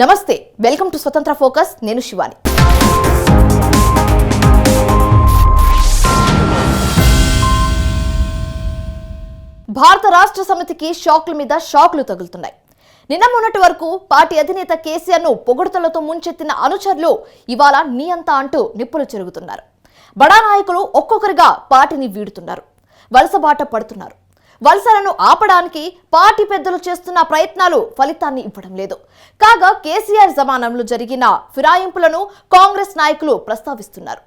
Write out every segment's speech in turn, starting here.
నమస్తే, welcome to స్వతంత్ర focus. నేను శివాని. భారత రాష్ట్ర సమితికి షాక్ల మీద షాక్లు తగులుతున్నాయి. నిన్న మొన్నటి వరకు పార్టీ అధినేత కేసీఆర్ ను పొగడ్తలతో ముంచెత్తిన అనుచరులు ఇవాళ నీ అంతా అంటూ నిప్పులు చెరుగుతున్నారు. బడా నాయకులు ఒక్కొక్కరిగా పార్టీని వీడుతున్నారు, వలసబాట పడుతున్నారు. వలసలను ఆపడానికి పార్టీ పెద్దలు చేస్తున్న ప్రయత్నాలు ఫలితాన్ని ఇవ్వడం లేదు. కాగా కేసీఆర్ జమానంలో జరిగిన ఫిరాయింపులను కాంగ్రెస్ నాయకులు ప్రస్తావిస్తున్నారు.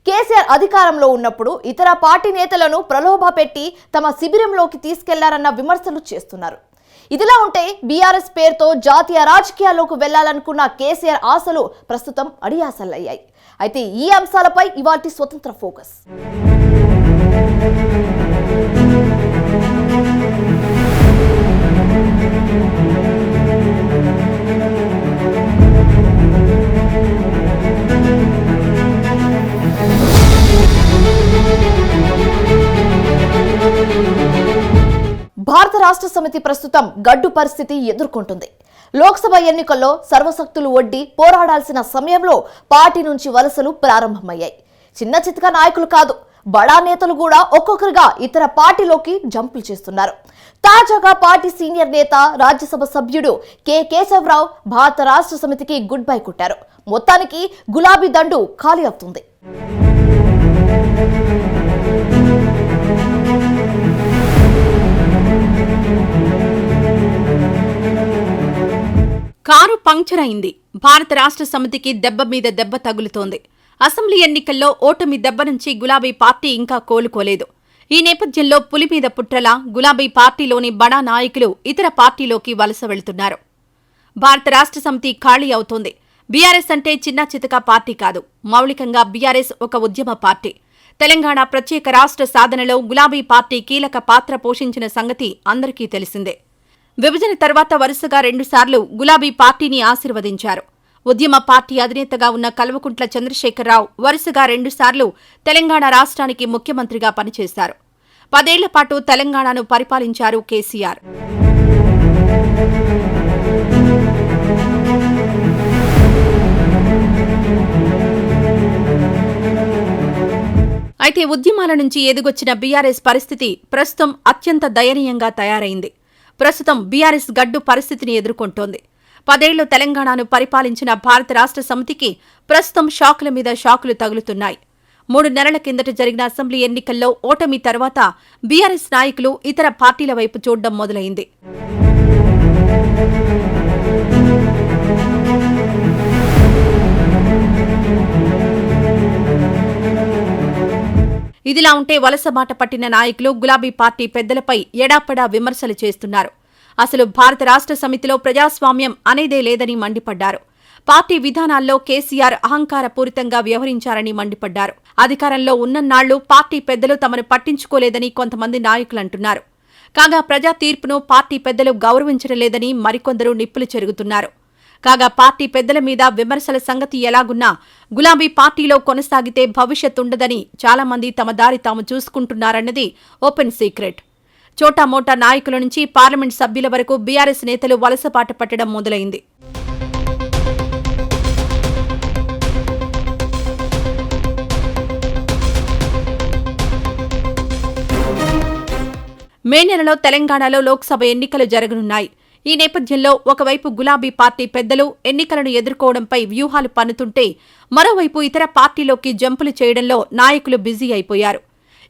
కేసీఆర్ అధికారంలో ఉన్నప్పుడు ఇతర పార్టీ నేతలను ప్రలోభపెట్టి తమ శిబిరంలోకి తీసుకెళ్లారన్న విమర్శలు చేస్తున్నారు. ఇదిలా ఉంటే బీఆర్ఎస్ పేరుతో జాతీయ రాజకీయాల్లోకి వెళ్లాలనుకున్న కేసీఆర్ ఆశలు ప్రస్తుతం అడియాసలయ్యాయి. అయితే ఈ అంశాలపై ఇవాల్టి స్వతంత్ర ఫోకస్. భారత రాష్ట్ర సమితి ప్రస్తుతం గడ్డు పరిస్థితి ఎదుర్కొంటుంది. లోక్సభ ఎన్నికల్లో సర్వశక్తులు ఒడ్డి పోరాడాల్సిన సమయంలో పార్టీ నుంచి వలసలు ప్రారంభమయ్యాయి. చిన్న చితక నాయకులు కాదు, బడా నేతలు కూడా ఒక్కొక్కరుగా ఇతర పార్టీలోకి జంపులు చేస్తున్నారు. తాజాగా పార్టీ సీనియర్ నేత, రాజ్యసభ సభ్యుడు కె కేశవరావు భారత రాష్ట్ర సమితికి గుడ్ బై కొట్టారు. మొత్తానికి గులాబీ దండు ఖాళీ అవుతుంది. కారు పంక్చర్ అయింది. భారత రాష్ట్ర సమితికి దెబ్బ మీద దెబ్బ తగులుతోంది. అసెంబ్లీ ఎన్నికల్లో ఓటమి దెబ్బ నుంచి గులాబీ పార్టీ ఇంకా కోలుకోలేదు. ఈ నేపథ్యంలో పులి మీద పుట్రలా గులాబీ పార్టీలోని బడా నాయకులు ఇతర పార్టీలోకి వలస వెళ్తున్నారు. భారత రాష్ట్ర సమితి ఖాళీ అవుతోంది. బీఆర్ఎస్ అంటే చిన్న చితక పార్టీ కాదు, మౌలికంగా బీఆర్ఎస్ ఒక ఉద్యమ పార్టీ. తెలంగాణ ప్రత్యేక రాష్ట్ర సాధనలో గులాబీ పార్టీ కీలక పాత్ర పోషించిన సంగతి అందరికీ తెలిసిందే. విభజన తర్వాత వరుసగా 2 సార్లు గులాబీ పార్టీని ఆశీర్వదించారు. ఉద్యమ పార్టీ అధినేతగా ఉన్న కల్వకుంట్ల చంద్రశేఖరరావు వరుసగా 2 సార్లు తెలంగాణ రాష్ట్రానికి ముఖ్యమంత్రిగా పనిచేశారు. 10 ఏళ్ల పాటు తెలంగాణను పరిపాలించారు కేసీఆర్. అయితే ఉద్యమాల నుంచి ఎదుగొచ్చిన బీఆర్ఎస్ పరిస్థితి ప్రస్తుతం అత్యంత దయనీయంగా తయారైంది. ప్రస్తుతం బీఆర్ఎస్ గడ్డు పరిస్థితిని ఎదుర్కొంటోంది. 10 ఏళ్లు తెలంగాణను పరిపాలించిన భారత రాష్ట్ర సమితికి ప్రస్తుతం షాకుల మీద షాకులు తగులుతున్నాయి. 3 నెలల కిందట జరిగిన అసెంబ్లీ ఎన్నికల్లో ఓటమి తర్వాత బీఆర్ఎస్ నాయకులు ఇతర పార్టీల వైపు చూడడం మొదలైంది. ఇదిలా ఉంటే వలసబాట పట్టిన నాయకులు గులాబీ పార్టీ పెద్దలపై ఎడాపెడా విమర్శలు చేస్తున్నారు. అసలు భారత రాష్ట్ర సమితిలో ప్రజాస్వామ్యం అనేదే లేదని మండిపడ్డారు. పార్టీ విధానాల్లో కేసీఆర్ అహంకారపూరితంగా వ్యవహరించారని మండిపడ్డారు. అధికారంలో ఉన్నన్నాళ్లు పార్టీ పెద్దలు తమను పట్టించుకోలేదని కొంతమంది నాయకులంటున్నారు. కాగా ప్రజా తీర్పును పార్టీ పెద్దలు గౌరవించడం లేదని మరికొందరు నిప్పులు చెరుగుతున్నారు. కాగా పార్టీ పెద్దల మీద విమర్శల సంగతి ఎలాగున్నా గులాబీ పార్టీలో కొనసాగితే భవిష్యత్తుండదని చాలామంది తమ దారి తాము చూసుకుంటున్నారన్నది ఓపెన్ సీక్రెట్. చోటామోటా నాయకుల నుంచి పార్లమెంట్ సభ్యుల వరకు బీఆర్ఎస్ నేతలు వలసబాట పట్టడం మొదలైంది. మే నెలలో తెలంగాణలో లోక్సభ ఎన్నికలు జరగనున్నాయి. ఈ నేపథ్యంలో ఒకవైపు గులాబీ పార్టీ పెద్దలు ఎన్నికలను ఎదుర్కోవడంపై వ్యూహాలు పన్నుతుంటే, మరోవైపు ఇతర పార్టీలోకి జంపులు చేయడంలో నాయకులు బిజీ అయిపోయారు.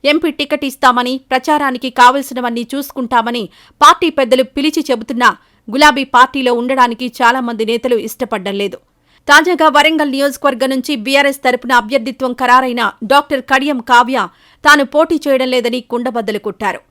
ఎంపీ టికెట్ ఇస్తామని, ప్రచారానికి కావలసినవన్నీ చూసుకుంటామని పార్టీ పెద్దలు పిలిచి చెబుతున్నా గులాబీ పార్టీలో ఉండడానికి చాలామంది నేతలు ఇష్టపడ్డం లేదు. తాజాగా వరంగల్ నియోజకవర్గం నుంచి బీఆర్ఎస్ తరపున అభ్యర్థిత్వం ఖరారైన డాక్టర్ కడియం కావ్య తాను పోటీ చేయడం లేదని కుండబద్దలు కొట్టారు.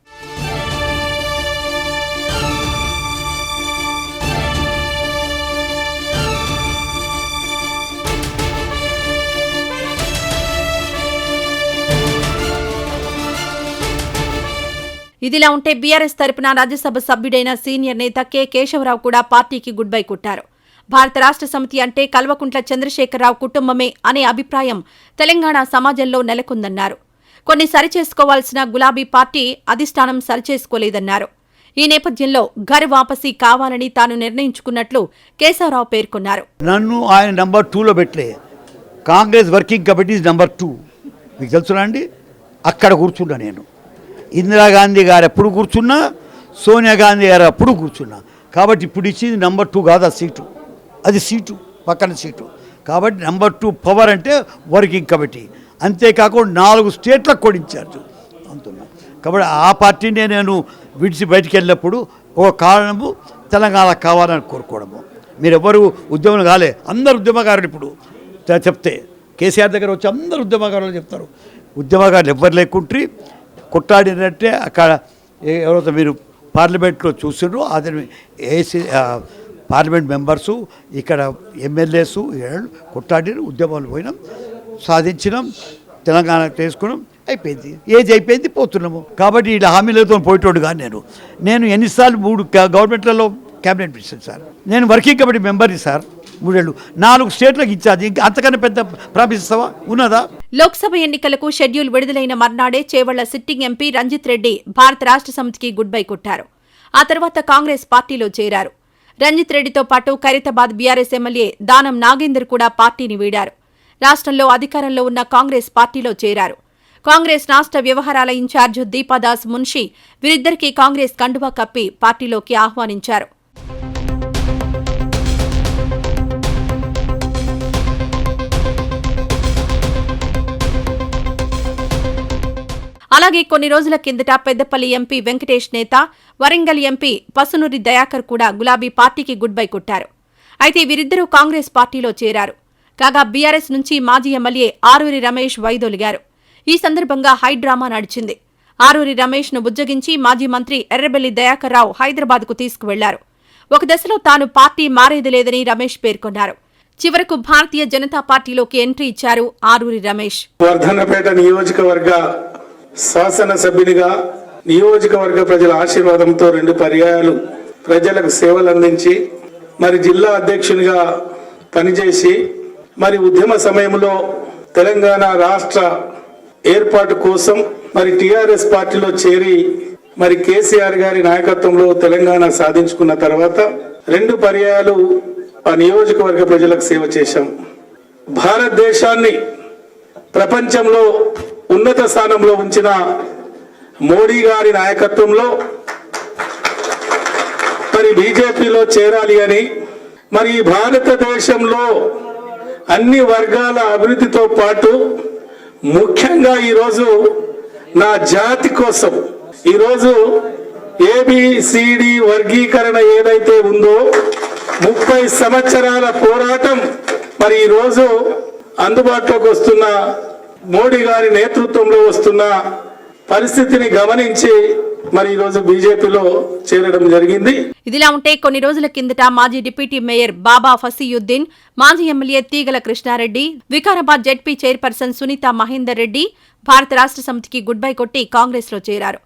ఇదిలా ఉంటే బీఆర్ఎస్ తరపున రాజ్యసభ సభ్యుడైన సీనియర్ నేత కె కేశవరావు కూడా పార్టీకి గుడ్ బై కొట్టారు. భారత రాష్ట్ర సమితి అంటే కల్వకుంట్ల చంద్రశేఖరరావు కుటుంబమే అనే అభిప్రాయం తెలంగాణ సమాజంలో నెలకొందన్నారు. కొన్ని సరిచేసుకోవాల్సిన గులాబీ పార్టీ అధిష్టానం సరిచేసుకోలేదన్నారు. ఈ నేపథ్యంలో ఘర్ వాపసీ కావాలని తాను నిర్ణయించుకున్నట్లు కేశవరావు పేర్కొన్నారు. నన్ను ఆయన నంబర్ 2లో పెట్టలే, కాంగ్రెస్ వర్కింగ్ కమిటీ నంబర్ 2 మీకు తెలుసునా అండి. అక్కడ కూర్చున్నా నేను. ఇందిరాగాంధీ గారు ఎప్పుడు కూర్చున్నా, సోనియా గాంధీ గారు అప్పుడు కూర్చున్నా. కాబట్టి ఇప్పుడు ఇచ్చింది నంబర్ 2 కాదు, అది సీటు పక్కన సీటు. కాబట్టి నంబర్ 2 పవర్ అంటే వర్కింగ్ కమిటీ. అంతేకాకుండా 4 స్టేట్లకు కూడా ఇన్ఛార్జ్ అంటున్నా. కాబట్టి ఆ పార్టీనే నేను విడిచి బయటికి వెళ్ళినప్పుడు ఒక కారణము తెలంగాణ కావాలని కోరుకోవడము. మీరు ఎవరు ఉద్యమం కాలే, అందరు ఉద్యమకారులు ఇప్పుడు చెప్తే కేసీఆర్ దగ్గర వచ్చి అందరు ఉద్యమకారులు చెప్తారు. ఉద్యమకారులు ఎవరు లేకుంటే కొట్టాడినట్టే అక్కడ ఎవరైతే మీరు పార్లమెంట్లో చూసిండ్రు, అదే ఏసీ పార్లమెంట్ మెంబర్సు, ఇక్కడ ఎమ్మెల్యేసు కొట్టాడిన ఉద్యమాలు పోయినాం, సాధించినాం, తెలంగాణ చేసుకున్నాం, అయిపోయింది. ఏజ్ అయిపోయింది, పోతున్నాము. కాబట్టి ఇలా హామీలతో పోయేటోడు కానీ నేను ఎన్నిసార్లు 3 గవర్నమెంట్లలో క్యాబినెట్ మినిస్టర్ సార్. నేను వర్కింగ్ కమిటీ మెంబర్ని సార్, 3 ఏళ్ళు 4 స్టేట్లకు ఇచ్చాది. అంతకన్నా పెద్ద ప్రామిస్తావా ఉన్నదా? లోక్సభ ఎన్నికలకు షెడ్యూల్ విడుదలైన మర్నాడే చేవళ్ల సిట్టింగ్ ఎంపీ రంజిత్ రెడ్డి భారత రాష్ట్ర సమితికి గుడ్ బై కొట్టారు. ఆ తర్వాత కాంగ్రెస్ పార్టీలో చేరారు. రంజిత్ రెడ్డితో పాటు ఖైరతాబాద్ బీఆర్ఎస్ ఎమ్మెల్యే దానం నాగేందర్ కూడా పార్టీని వీడారు. రాష్ట్రంలో అధికారంలో ఉన్న కాంగ్రెస్ పార్టీలో చేరారు. కాంగ్రెస్ రాష్ట్ర వ్యవహారాల ఇన్ఛార్జ్ దీపాదాస్ మున్షి వీరిద్దరికీ కాంగ్రెస్ కండువా కప్పి పార్టీలోకి ఆహ్వానించారు. అలాగే కొన్ని రోజుల కిందట పెద్దపల్లి ఎంపీ వెంకటేష్ నేత, వరంగల్ ఎంపీ పసునూరి దయాకర్ కూడా గులాబీ పార్టీకి గుడ్ బై కొట్టారు. అయితే వీరిద్దరూ కాంగ్రెస్ పార్టీలో చేరారు. కాగా బీఆర్ఎస్ నుంచి మాజీ ఎమ్మెల్యే ఆరూరి రమేష్ వైదొలిగారు. ఈ సందర్భంగా హైడ్రామా నడిచింది. ఆరూరి రమేష్ను బుజ్జగించి మాజీ మంత్రి ఎర్రబెల్లి దయాకర్ రావు హైదరాబాద్కు తీసుకువెళ్లారు. ఒక దశలో తాను పార్టీ మారేది లేదని రమేష్ పేర్కొన్నారు. చివరకు భారతీయ జనతా పార్టీలోకి ఎంట్రీ ఇచ్చారు ఆరూరి రమేష్. వర్ధన్నపేట నియోజకవర్గ శాసనసభ్యునిగా నియోజకవర్గ ప్రజల ఆశీర్వాదంతో 2 పర్యాయాలు ప్రజలకు సేవలు అందించి మరి జిల్లా అధ్యక్షునిగా పనిచేసి మరి ఉద్యమ సమయంలో తెలంగాణ రాష్ట్ర ఏర్పాటు కోసం మరి టిఆర్ఎస్ పార్టీలో చేరి మరి కేసీఆర్ గారి నాయకత్వంలో తెలంగాణ సాధించుకున్న తర్వాత 2 పర్యాయాలు ఆ నియోజకవర్గ ప్రజలకు సేవ చేశాం. భారతదేశాన్ని ప్రపంచంలో ఉన్నత స్థానంలో ఉంచిన మోడీ గారి నాయకత్వంలో మరి బీజేపీలో చేరాలి అని, మరి భారతదేశంలో అన్ని వర్గాల అభివృద్ధితో పాటు ముఖ్యంగా ఈరోజు నా జాతి కోసం ఈరోజు ఏబిసిడి వర్గీకరణ ఏదైతే ఉందో 30 సంవత్సరాల పోరాటం మరి ఈరోజు అందుబాటులోకి వస్తున్న మోడీ గారి నేతృత్వంలో వస్తున్న పరిస్థితిని గమనించి మరి ఈరోజు బీజేపీలో చేరడం జరిగింది. ఇదిలా ఉంటే కొన్ని రోజుల కిందట మాజీ డిప్యూటీ మేయర్ బాబా ఫసీయుద్దీన్, మాజీ ఎమ్మెల్యే తీగల కృష్ణారెడ్డి, వికారాబాద్ జెడ్పీ చైర్పర్సన్ సునీత మహేందర్ రెడ్డి భారత రాష్ట్ర సమితికి గుడ్ బై కొట్టి కాంగ్రెస్ లో చేరారు.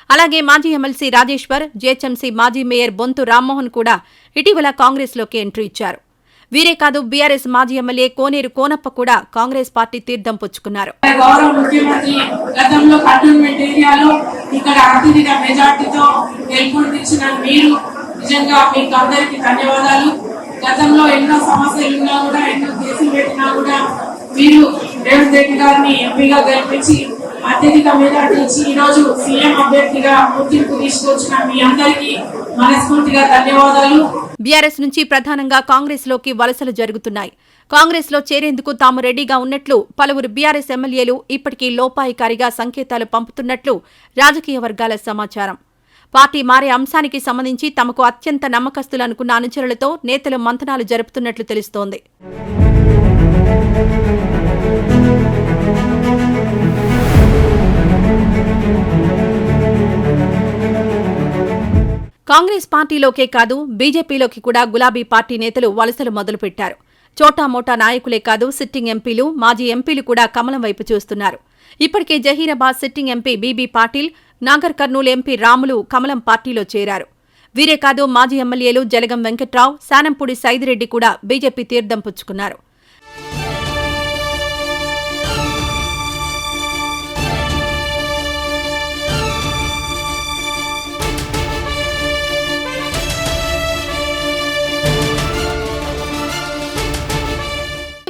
అలాగే మాజీ ఎమ్మెల్సీ రాజేశ్వర్, జీహెచ్ఎంసీ మాజీ మేయర్ బొంతు రామ్మోహన్ కూడా ఇటీవల కాంగ్రెస్ లోకి ఎంట్రీ ఇచ్చారు. వీరే కాదు, బీఆర్ఎస్ మాజీ ఎమ్మెల్యే కోనేరు కోనప్ప కూడా కాంగ్రెస్ పార్టీ తీర్థం పుచ్చుకున్నారు. గౌరవ ముఖ్యమంత్రి గతంలో కంటోన్మెంట్ ఏరియాలో ఇక్కడ అత్యధిక మెజార్టీతో గెలుపొందించిన మీరు నిజంగా మీకు అందరికీ ధన్యవాదాలు. గతంలో ఎన్నో సమస్యలు ఉన్నా కూడా, ఎన్నో కేసులు పెట్టినా కూడా మీరు రేవంత్ రెడ్డి గారిని ఎంపీగా గెలిపించి అత్యధిక మెజార్టీ ఇచ్చి ఈరోజు సీఎం అభ్యర్థిగా గుర్తింపు తీసుకొచ్చిన మీ అందరికీ మనస్ఫూర్తిగా ధన్యవాదాలు. బీఆర్ఎస్ నుంచి ప్రధానంగా కాంగ్రెస్ లోకి వలసలు జరుగుతున్నాయి. కాంగ్రెస్ లో చేరేందుకు తాము రెడీగా ఉన్నట్లు పలువురు బీఆర్ఎస్ ఎమ్మెల్యేలు ఇప్పటికీ లోపాయికారిగా సంకేతాలు పంపుతున్నట్లు రాజకీయ వర్గాల సమాచారం. పార్టీ మారే అంశానికి సంబంధించి తమకు అత్యంత నమ్మకస్తులనుకున్న అనుచరులతో నేతలు మంతనాలు జరుపుతున్నట్లు తెలుస్తోంది. కాంగ్రెస్ పార్టీలోకే కాదు, బీజేపీలోకి కూడా గులాబీ పార్టీ నేతలు వలసలు మొదలుపెట్టారు. చోటామోటా నాయకులే కాదు, సిట్టింగ్ ఎంపీలు, మాజీ ఎంపీలు కూడా కమలం వైపు చూస్తున్నారు. ఇప్పటికే Zaheerabad sitting MP BB Patil, Nagar Kurnool MP Ramulu కమలం పార్టీలో చేరారు. వీరే కాదు, మాజీ ఎమ్మెల్యేలు జలగం వెంకట్రావు, శానంపూడి సైదిరెడ్డి కూడా బీజేపీ తీర్థం పుచ్చుకున్నారు.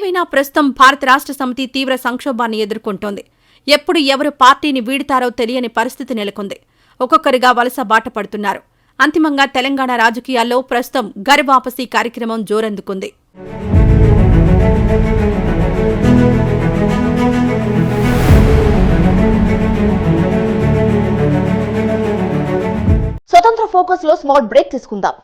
ఏమైనా ప్రస్తుతం భారత రాష్ట్ర సమితి తీవ్ర సంక్షోభాన్ని ఎదుర్కొంటోంది. ఎప్పుడు ఎవరు పార్టీని వీడుతారో తెలియని పరిస్థితి నెలకొంది. ఒక్కొక్కరిగా వలస బాట పడుతున్నారు. అంతిమంగా తెలంగాణ రాజకీయాల్లో ప్రస్తుతం ఘర్ వాపసీ కార్యక్రమం జోరందుకుంది. స్వతంత్ర ఫోకస్ లో స్మాల్ బ్రేక్ తీసుకుందాం.